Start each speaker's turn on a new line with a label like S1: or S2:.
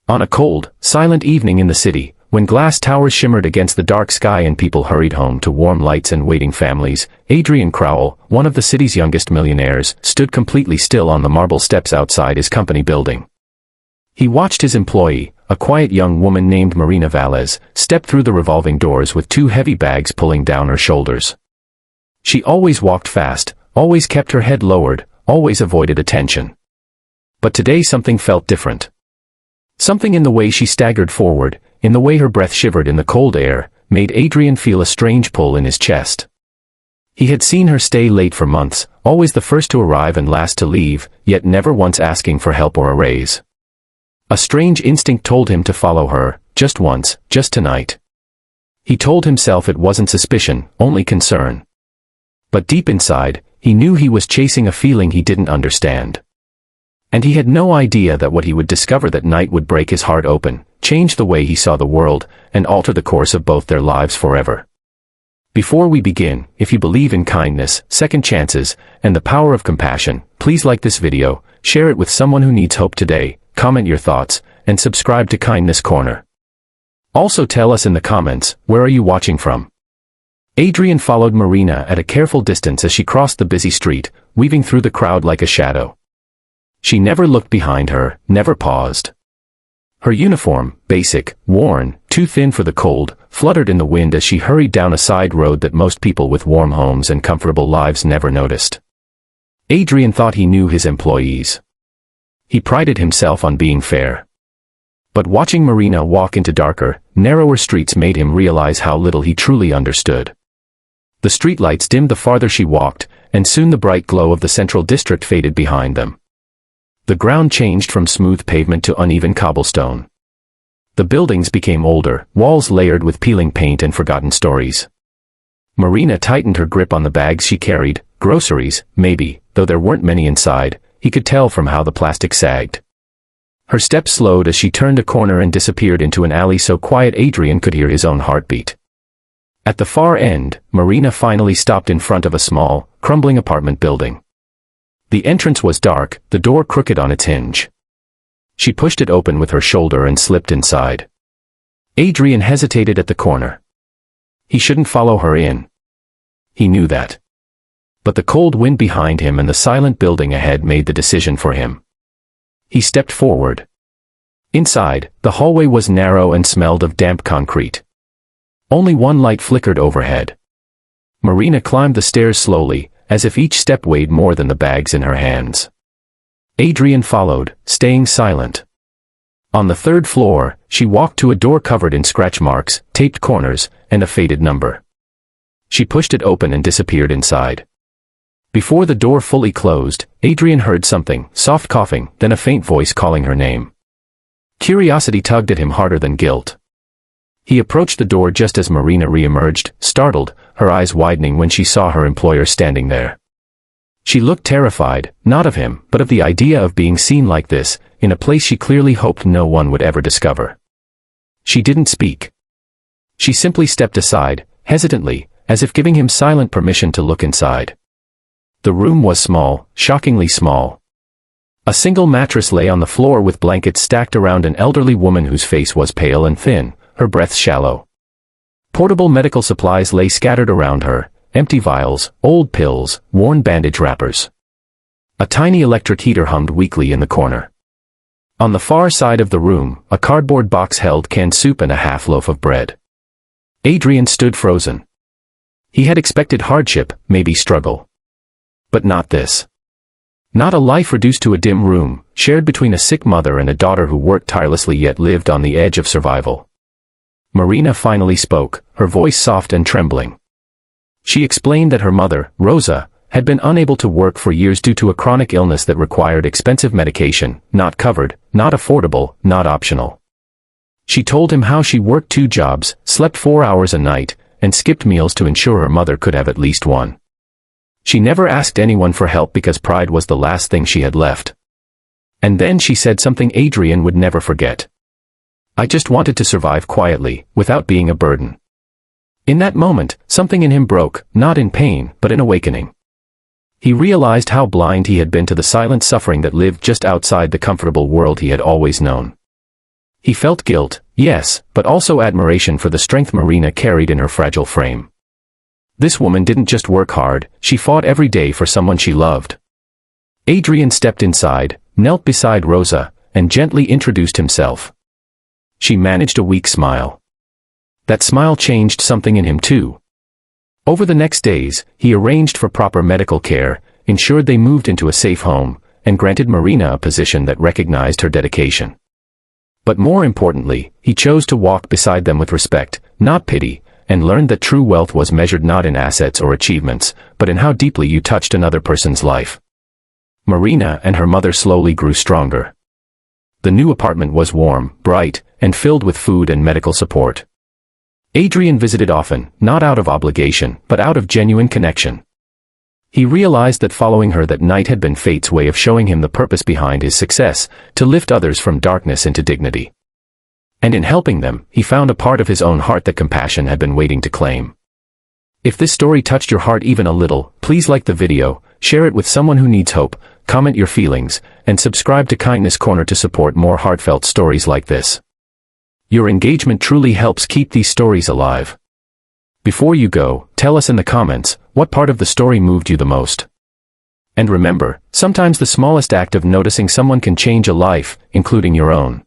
S1: On a cold, silent evening in the city, when glass towers shimmered against the dark sky and people hurried home to warm lights and waiting families, Adrian Crowell, one of the city's youngest millionaires, stood completely still on the marble steps outside his company building. He watched his employee, a quiet young woman named Marina Valles, step through the revolving doors with 2 heavy bags pulling down her shoulders. She always walked fast, always kept her head lowered, always avoided attention. But today something felt different. Something in the way she staggered forward, in the way her breath shivered in the cold air, made Adrian feel a strange pull in his chest. He had seen her stay late for months, always the first to arrive and last to leave, yet never once asking for help or a raise. A strange instinct told him to follow her, just once, just tonight. He told himself it wasn't suspicion, only concern. But deep inside, he knew he was chasing a feeling he didn't understand. And he had no idea that what he would discover that night would break his heart open, change the way he saw the world, and alter the course of both their lives forever. Before we begin, if you believe in kindness, second chances, and the power of compassion, please like this video, share it with someone who needs hope today, comment your thoughts, and subscribe to Kindness Corner. Also tell us in the comments, where are you watching from? Adrian followed Marina at a careful distance as she crossed the busy street, weaving through the crowd like a shadow. She never looked behind her, never paused. Her uniform, basic, worn, too thin for the cold, fluttered in the wind as she hurried down a side road that most people with warm homes and comfortable lives never noticed. Adrian thought he knew his employees. He prided himself on being fair. But watching Marina walk into darker, narrower streets made him realize how little he truly understood. The streetlights dimmed the farther she walked, and soon the bright glow of the central district faded behind them. The ground changed from smooth pavement to uneven cobblestone. The buildings became older, walls layered with peeling paint and forgotten stories. Marina tightened her grip on the bags she carried, groceries, maybe, though there weren't many inside, he could tell from how the plastic sagged. Her steps slowed as she turned a corner and disappeared into an alley so quiet Adrian could hear his own heartbeat. At the far end, Marina finally stopped in front of a small, crumbling apartment building. The entrance was dark, the door crooked on its hinge. She pushed it open with her shoulder and slipped inside. Adrian hesitated at the corner. He shouldn't follow her in. He knew that. But the cold wind behind him and the silent building ahead made the decision for him. He stepped forward. Inside, the hallway was narrow and smelled of damp concrete. Only one light flickered overhead. Marina climbed the stairs slowly, as if each step weighed more than the bags in her hands. Adrian followed, staying silent. On the 3rd floor, she walked to a door covered in scratch marks, taped corners, and a faded number. She pushed it open and disappeared inside. Before the door fully closed, Adrian heard something, soft coughing, then a faint voice calling her name. Curiosity tugged at him harder than guilt. He approached the door just as Marina re-emerged, startled, her eyes widening when she saw her employer standing there. She looked terrified, not of him, but of the idea of being seen like this, in a place she clearly hoped no one would ever discover. She didn't speak. She simply stepped aside, hesitantly, as if giving him silent permission to look inside. The room was small, shockingly small. A single mattress lay on the floor with blankets stacked around an elderly woman whose face was pale and thin, her breath shallow. Portable medical supplies lay scattered around her, empty vials, old pills, worn bandage wrappers. A tiny electric heater hummed weakly in the corner. On the far side of the room, a cardboard box held canned soup and a half loaf of bread. Adrian stood frozen. He had expected hardship, maybe struggle. But not this. Not a life reduced to a dim room, shared between a sick mother and a daughter who worked tirelessly yet lived on the edge of survival. Marina finally spoke, her voice soft and trembling. She explained that her mother, Rosa, had been unable to work for years due to a chronic illness that required expensive medication, not covered, not affordable, not optional. She told him how she worked 2 jobs, slept 4 hours a night, and skipped meals to ensure her mother could have at least one. She never asked anyone for help because pride was the last thing she had left. And then she said something Adrian would never forget. I just wanted to survive quietly, without being a burden. In that moment, something in him broke, not in pain, but in awakening. He realized how blind he had been to the silent suffering that lived just outside the comfortable world he had always known. He felt guilt, yes, but also admiration for the strength Marina carried in her fragile frame. This woman didn't just work hard, she fought every day for someone she loved. Adrian stepped inside, knelt beside Rosa, and gently introduced himself. She managed a weak smile. That smile changed something in him too. Over the next days, he arranged for proper medical care, ensured they moved into a safe home, and granted Marina a position that recognized her dedication. But more importantly, he chose to walk beside them with respect, not pity, and learned that true wealth was measured not in assets or achievements, but in how deeply you touched another person's life. Marina and her mother slowly grew stronger. The new apartment was warm, bright, and filled with food and medical support. Adrian visited often, not out of obligation, but out of genuine connection. He realized that following her that night had been fate's way of showing him the purpose behind his success, to lift others from darkness into dignity. And in helping them, he found a part of his own heart that compassion had been waiting to claim. If this story touched your heart even a little, please like the video, share it with someone who needs hope, comment your feelings, and subscribe to Kindness Corner to support more heartfelt stories like this. Your engagement truly helps keep these stories alive. Before you go, tell us in the comments, what part of the story moved you the most? And remember, sometimes the smallest act of noticing someone can change a life, including your own.